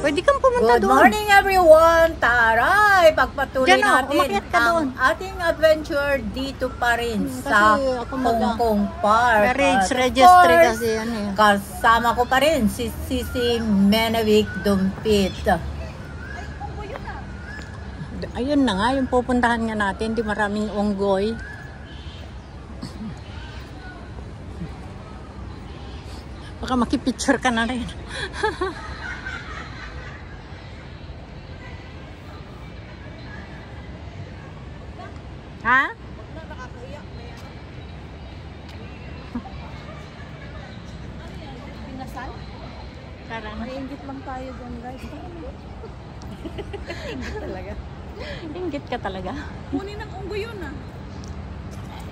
Pwede kang pumunta Good doon. morning everyone! Taray! Pagpatuloy Diyan, natin umakyat ka ang doon. ating adventure dito pa rin Kasi sa ako Hong Kong Park. Marriage At of registry course, kasi yan eh. kasama ko pa rin si Sisi Menawik Dumpit. Ayun na nga, yung pupuntahan nga natin, di maraming unggoy. Baka makipicture ka na rin. Ha? Pinasal? Karang. Maingit lang tayo dyan, guys. Ingit talaga. Inggit ka talaga. Kunin ng unggoy yun, ah.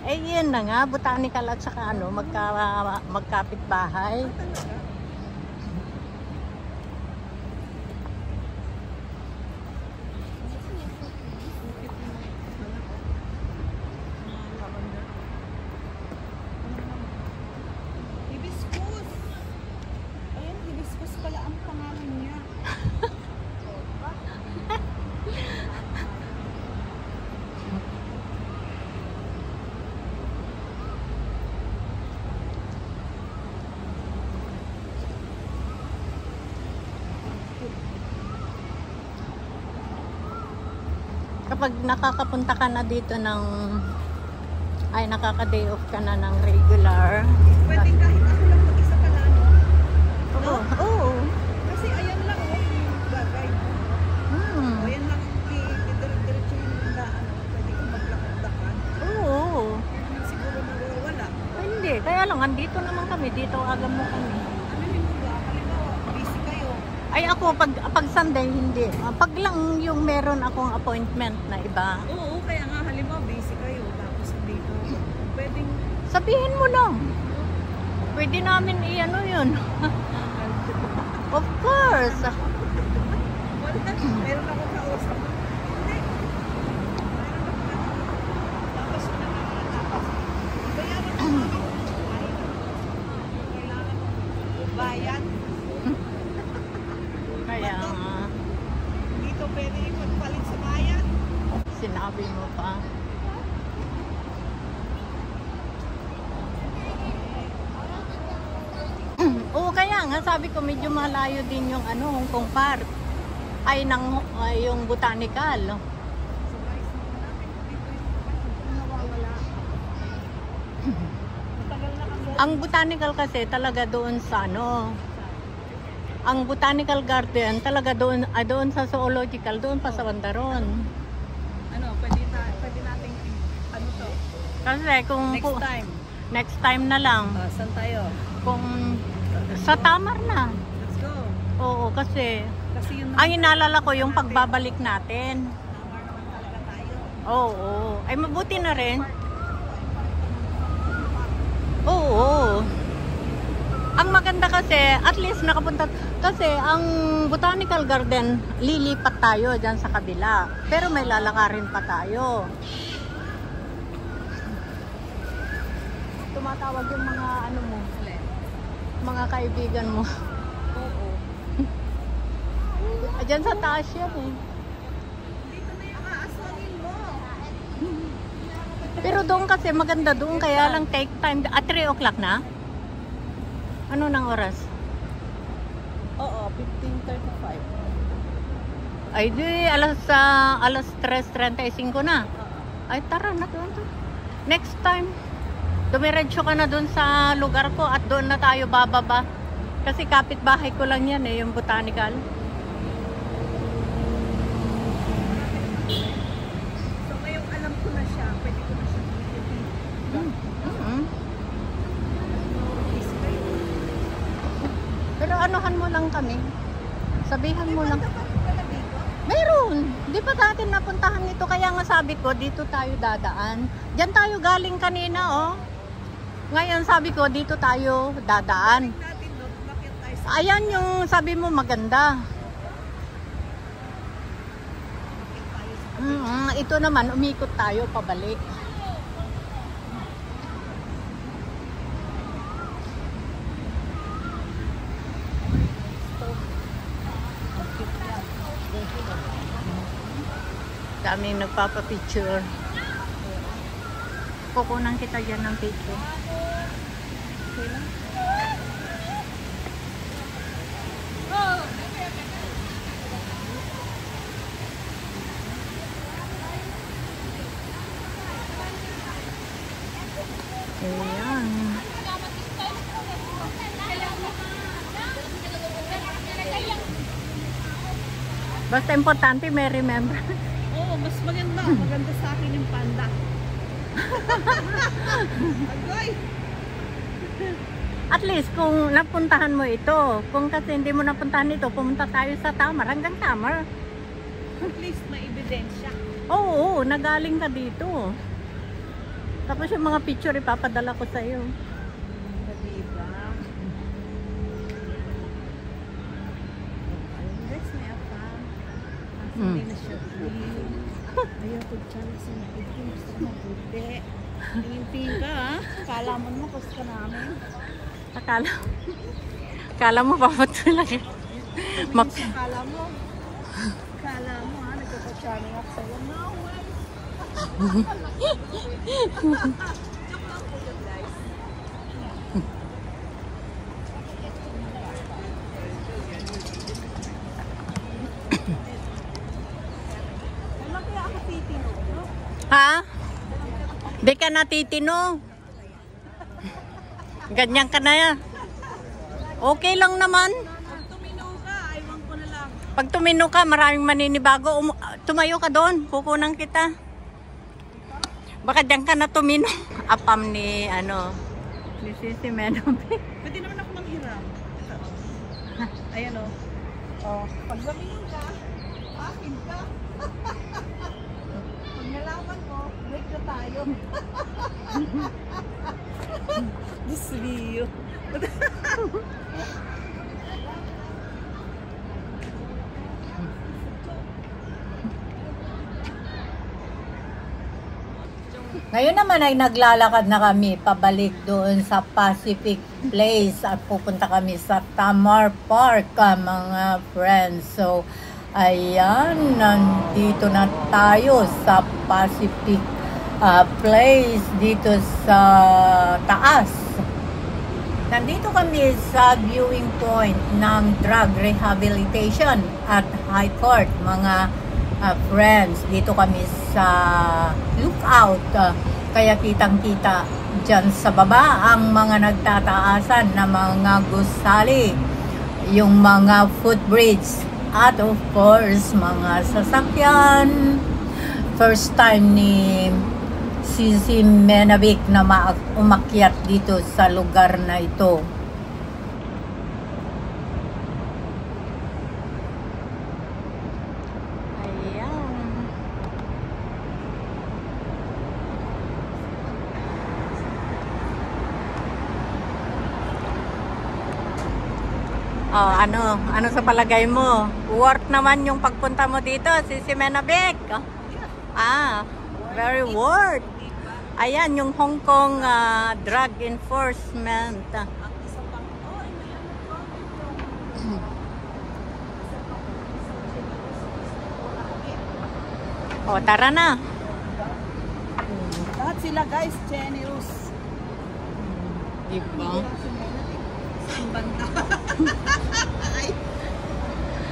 Eh, yun na nga, botanical at saka ano, magkapit bahay. Talaga? Hibiscus! Ayan, hibiscus pala ang pangalan niya. Kapag nakakapunta ka na dito ng nakaka-day off ka na ng regular. Pwede kahit ako lang mag-isa pala, no? Oo. Oo. Kasi ayan lang, yung gagay. Hmm. O, ayan lang, diretso yung daan. Pwede kang maglakad-lakad. Oo. Siguro mawawala. Ay, hindi. Kaya lang, andito naman kami. Dito agam mo kami. Ano yung mga, halimbawa, busy kayo. Ay, ako, pag Sunday, hindi. Pag lang yung meron akong appointment na iba. Oo, kaya nga halimbawa busy kayo. Tapos dito, pwedeng Sabihin mo lang. Pwede namin i-ano yun. Of course. wala. Meron akong kausap. Hindi. Tapos na tapos. Bayaran mo kami. Kailangan mo bayan. Kaya nga, Dito pwede magpalit sa bayan. sinabi mo pa. Oo, kaya nga, sabi ko medyo malayo din yung Hong Kong Park. Yung botanical. So guys, natin dito yung nawawala. Matagal na kami. Ang botanical kasi talaga doon sa ang botanical garden talaga doon sa zoological, doon pa sa Bandaron. Ano, pwede nating ano to? Kasi kung next time na lang, Saan tayo? kung sa Tamar na. Let's go. Oo, kasi Kasi yun ang inaalala ko yung pagbabalik natin. Tamar naman talaga tayo. Oo, ay mabuti na rin. Oo. Ang maganda kasi, at least nakapunta, kasi ang botanical garden, lilipat tayo dyan sa kabila. Pero may lalakarin pa tayo. Tumatawag yung mga mo, mga kaibigan mo. Oo. Dyan sa taas yan eh. Dito na yung aaswangin mo. Pero doon kasi maganda doon, kaya lang take time. At 3 o'clock na? Ano nang oras? Oo, 15:35. Ay di, alas 3:35 na. Ay tara na doon. Next time, dumiretso ka na doon sa lugar ko at doon na tayo bababa. Kasi kapitbahay ko lang yan eh, yung botanical. So ngayong alam ko na siya, pwede ko na siya busy kayo. Pero anuhan mo lang kami. Sabihan mo lang. Dapat pala dito? Meron. Di ba natin napuntahan ito? Kaya nga sabi ko, dito tayo dadaan. Diyan tayo galing kanina, oh. Ngayon sabi ko, dito tayo dadaan. Natin no, umakyat tayo sa Ayan yung sabi mo maganda. Ito naman, umikot tayo pabalik. Daming nagpapapicture. Kukunan kita dyan ng picture. Okay lang. Ayan. Basta importante may remember. Oo, mas maganda. Maganda sa akin yung panda. Agoy! At least kung napuntahan mo ito, kung kasi hindi mo napuntahan ito, pumunta tayo sa Tamar, hanggang Tamar. At least may ebidensya. Oo, nagaling ka dito. Tapos yung mga picture ipapadala ko sa iyo. Diba? Ayun guys, may afam. Hindi na siya view. Ayaw ko dyan sa nakitin. Gusto ko mabuti. Tingin ka ha. Kalaman mo, gusto ka namin. Akala mo papatulan. Kala mo. Kala mo ha. Nagkakachami ako sa'yo. No way. Ha? Di ka natitino. Ganyan ka na yan. Okay lang naman. Pag tumino ka, aywan ko na lang. Pag tumino ka, maraming maninibago. Tumayo ka doon. Kukunan kita. Baka diyan ka na tumino. Apam ni, ni Sisi Menobe. Pwede naman ako manghiram. Ito. Ayan o. Oh, pag lumingon ka, akin ka. Pag nalaman mo, break na tayo. Disliyo. Ngayon naman ay naglalakad na kami pabalik doon sa Pacific Place at pupunta kami sa Tamar Park, mga friends. So, ayan, nandito na tayo sa Pacific Place dito sa taas. Nandito kami sa viewing point ng drug rehabilitation at High Court, mga friends. Dito kami sa lookout, kaya kitang-kita dyan sa baba ang mga nagtataasan na mga gusali, yung mga footbridge, at of course mga sasakyan. First time ni Sisi Menobe na umakyat dito sa lugar na ito. Oh, ano sa palagay mo? Worth naman yung pagpunta mo dito, Sisi Menobe. Ah, very worth. Ayan, yung Hong Kong drug enforcement. Oh, tara na. Lahat sila guys, generous. Diba? Ang banda.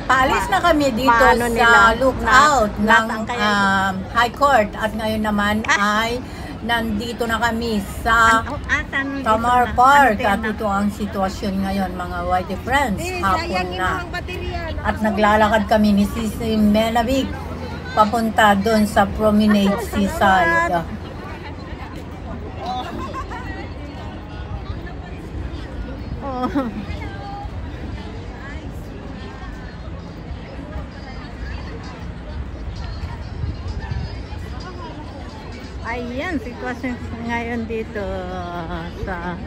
Paalis na kami dito Paano sa nila? lookout ng Nasaan kayo? High Court at ngayon naman ay nandito na kami sa Tamar Park at ito ang sitwasyon ngayon, mga white friends. Hapon na at naglalakad kami ni Sisi Menobe papunta doon sa Promenade Seaside. Oh. Ayan, sitwasyon ngayon dito sa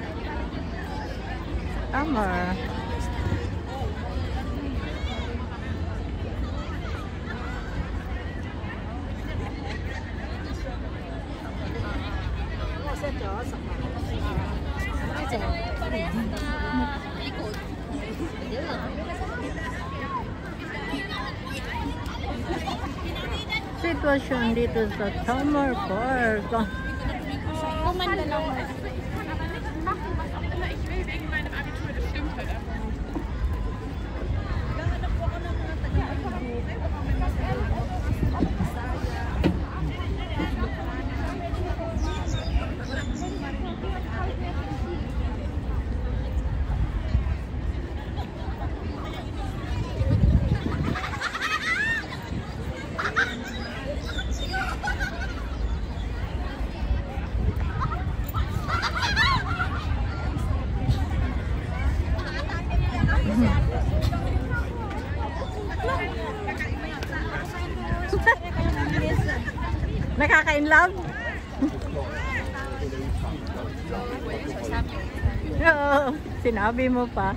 Tamar. sitwasyon dito sa Tamar Park. Kumanda lang mo. Nakaka-inlove? Oo, sinabi mo pa.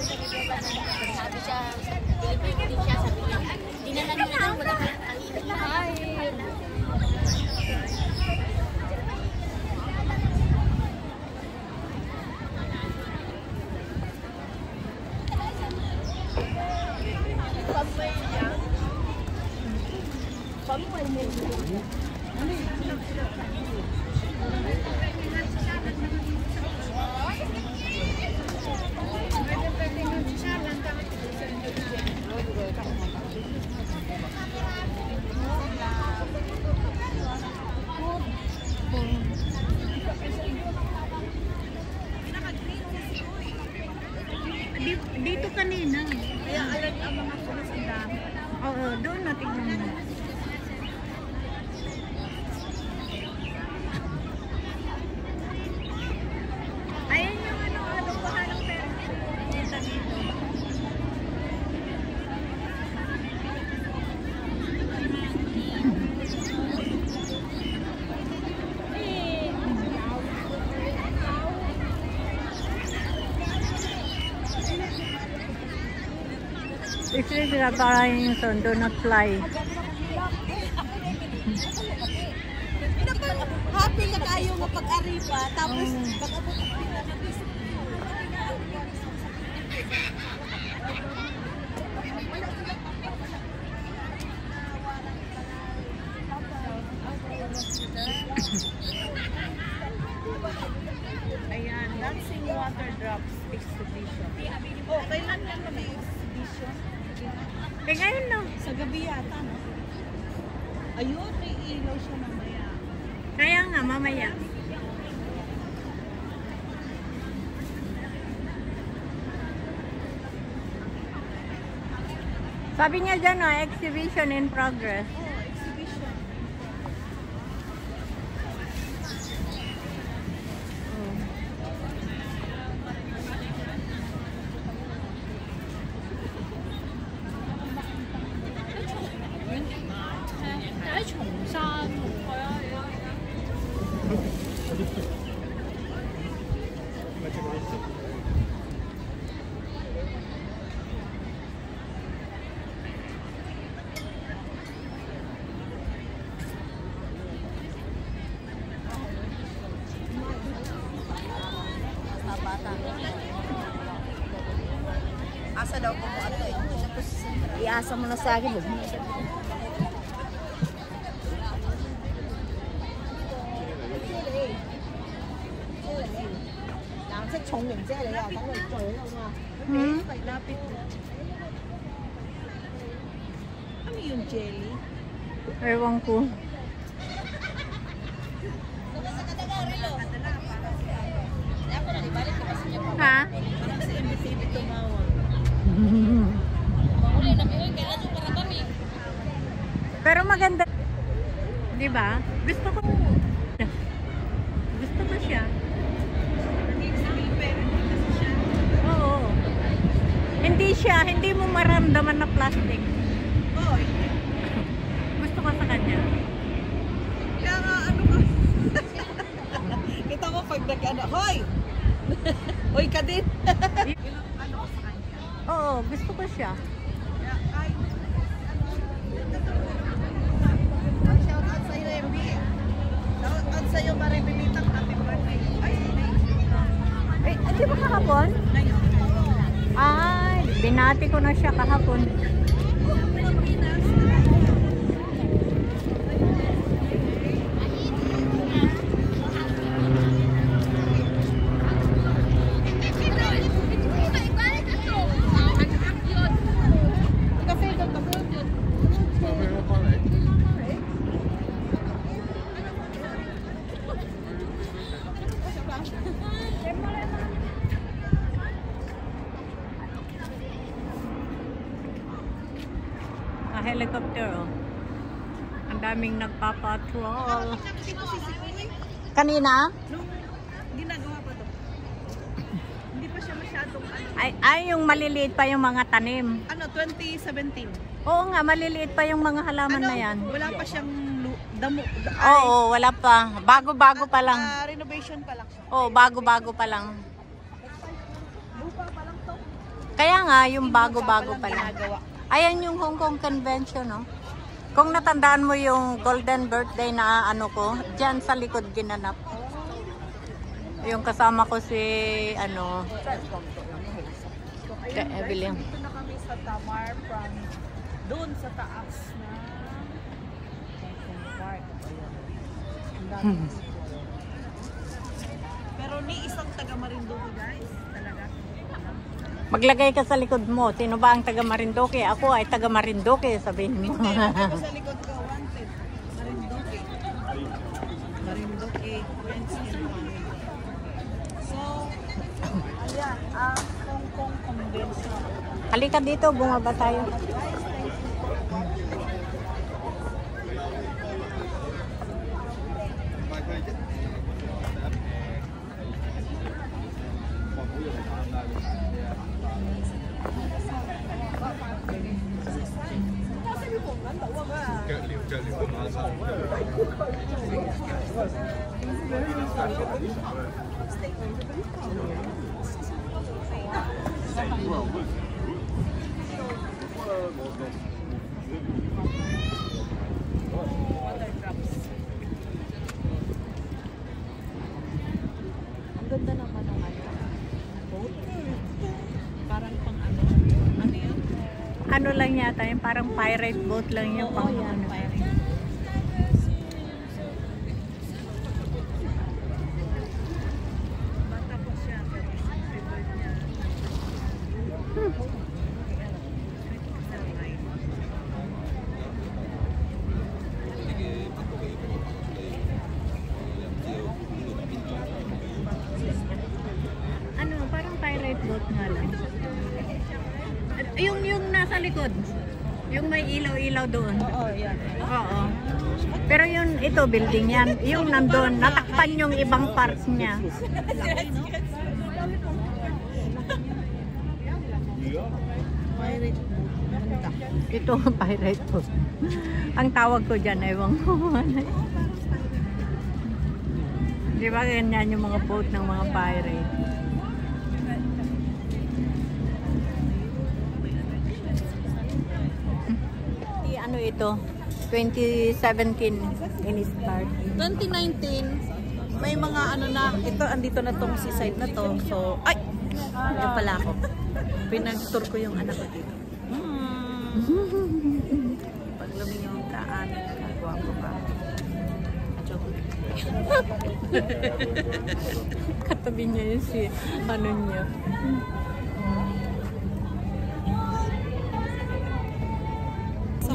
Sabi siya, Pilipino din siya, sabi niya, dinala niya lang, wala ka ang Dito kanina. Kaya alam ang mga sulas ang dami. Oo, doon natignan mo. Ayan yung ano pa ng pera. Dito dito. Actually, pinaparayan yung son, do not fly. Happy ka kayo mapag-aripa, tapos pag-abot ka Ayan, Dancing Water Drops Exhibition. Oh, kailan yan mag-exhibition? Eh ngayon no. Sa gabi yata, no? Ayun, may ilaw siya mamaya. Kaya nga, mamaya. Sabi niya dyan, no, exhibition in progress. Oh, exhibition. Asa daw ko ano eh. Iasa mo na sa akin. Hmm? Lapit. Ano yung jelly? Ewan ko. Ha? Parang si MTV tumawag. Pero maganda. Di ba? Gusto ko. Gusto ko siya. Oo. Hindi mo maramdaman na plastic. Oh, Gusto ko sa kanya. kaya nga ano ka? Kita mo pag nag-ano, hoy! Hoy ka din! Ano ko sa kanya? Oo, gusto ko siya. Kaya kahit shout out sa'yo, MB. Shout out sa'yo, Maribelitang happy birthday. Ay, Eh, ano Kahapon? Ay, binati ko na siya kahapon. Helicopter, oh. Ang daming nagpapatrol. Kanina? Nung ginagawa pa to. Hindi pa siya masyadong Ay, yung maliliit pa yung mga tanim. 2017. Oo nga, maliliit pa yung mga halaman na yan. Wala pa siyang damo. Oo, wala pa. Bago-bago pa lang. Renovation pa lang siya. Oo, bago-bago pa lang. Lupa pa lang to. Kaya nga, yung bago-bago pa lang. Ginagawa. Ayan yung Hong Kong Convention, no? Kung natandaan mo yung golden birthday na ano ko, dyan sa likod ginanap. Yung kasama ko si, ano, Evelyn. Dito na kami sa Tamar from doon sa taas na park. Ayan. Pero ni isang taga Marinduque, guys. Talaga. Maglagay ka sa likod mo. Sino ba ang taga Marinduque? Ako ay taga Marinduque, sabihin mo. Ako sa likod ko, wanted. Marinduque. Marinduque. Friends and family. So, ayan, ang Hong Kong Convention. Halika dito, bumaba tayo. Ang ganda naman ng boat. Parang pang ano. Ano yun? Ano lang yata, yung parang pirate boat lang yung pang yan, ano. pirate. Bata po siya, pero favorite niya. Ano, parang pirate boat nga lang. Yung nasa likod. Yung may ilaw-ilaw doon. Oo, yan. Oo. Pero yun, ito building yan. Yung nandun, natakpan yung ibang parts niya. Pirate. Ganda. Ito, pirate boat. Ang tawag ko dyan, ewan ko. Di ba ganyan yung mga boat ng mga pirate? Ano ito? 2017 in-start. 2019, may mga ano na, ito, andito na tong seaside na to. So, ay! Yan pala ako. Pinag-tour ko yung anak ko dito. Pag lumingaw ka, amin ka, guwapo ka. Joke. Katabi niya yung si, ano niya.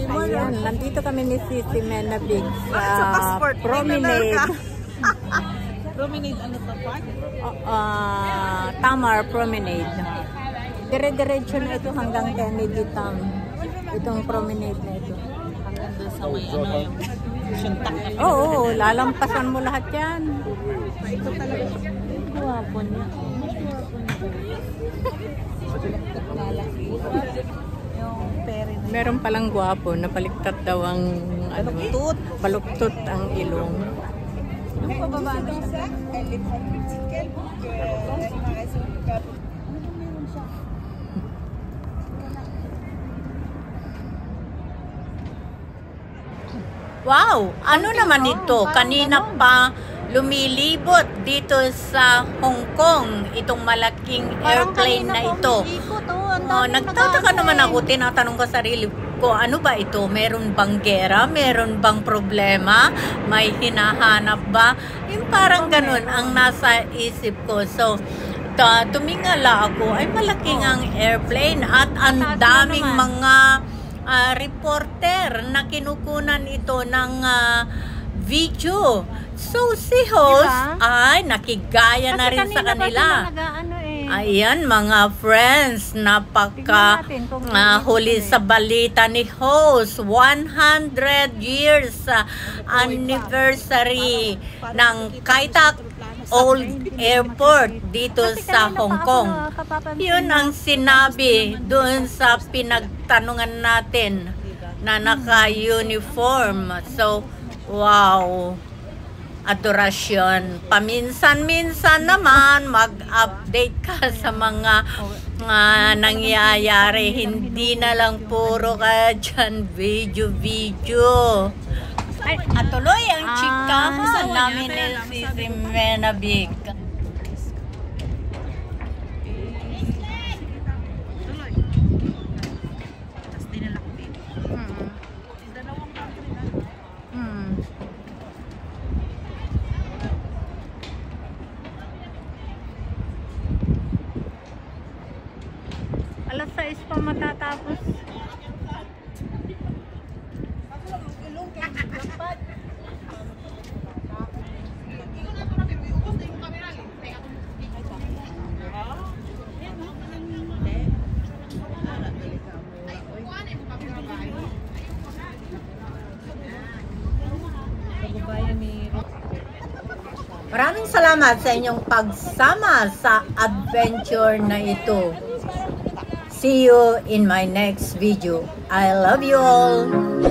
Ayan, nandito kami ni Sisi Menabig sa Promenade. Promenade, ano to, park? Tamar Promenade. Dire-diretso na ito hanggang Kennedy Town. Itong promenade na ito. Hanggang doon sa may ano yung suntak na Oo, lalampasan mo lahat yan. ito talaga. Guwapo niya. Yung pere na Meron palang gwapo, napaliktad daw ang ano, baluktot ang ilong. yung pababa na siya. Wow! Ano naman ito? Kanina pa lumilibot dito sa Hong Kong, itong malaking airplane na ito. Nagtataka naman ako, tinatanong ko sarili ko, ano ba ito? Meron bang gera? Meron bang problema? May hinahanap ba? Yung parang ganun ang nasa isip ko. So, tumingala ako, ay malaking ang airplane at ang daming mga reporter na kinukunan ito ng video. So, si host ay nakigaya na rin sa kanila. Ayan, mga friends, napaka huli sa balita ni host. 100 years anniversary ng Kai Tak Old Airport dito sa Hong Kong. Yun ang sinabi doon sa pinagtanungan natin na naka-uniform. So, wow, adorasyon. Paminsan-minsan naman mag-update ka sa mga nangyayari. Hindi na lang puro ka dyan video. At tuloy ang chikahan namin ni si Menabig. Alas 6 pa matatapos. Maraming salamat sa inyong pagsama sa adventure na ito. See you in my next video. I love you all.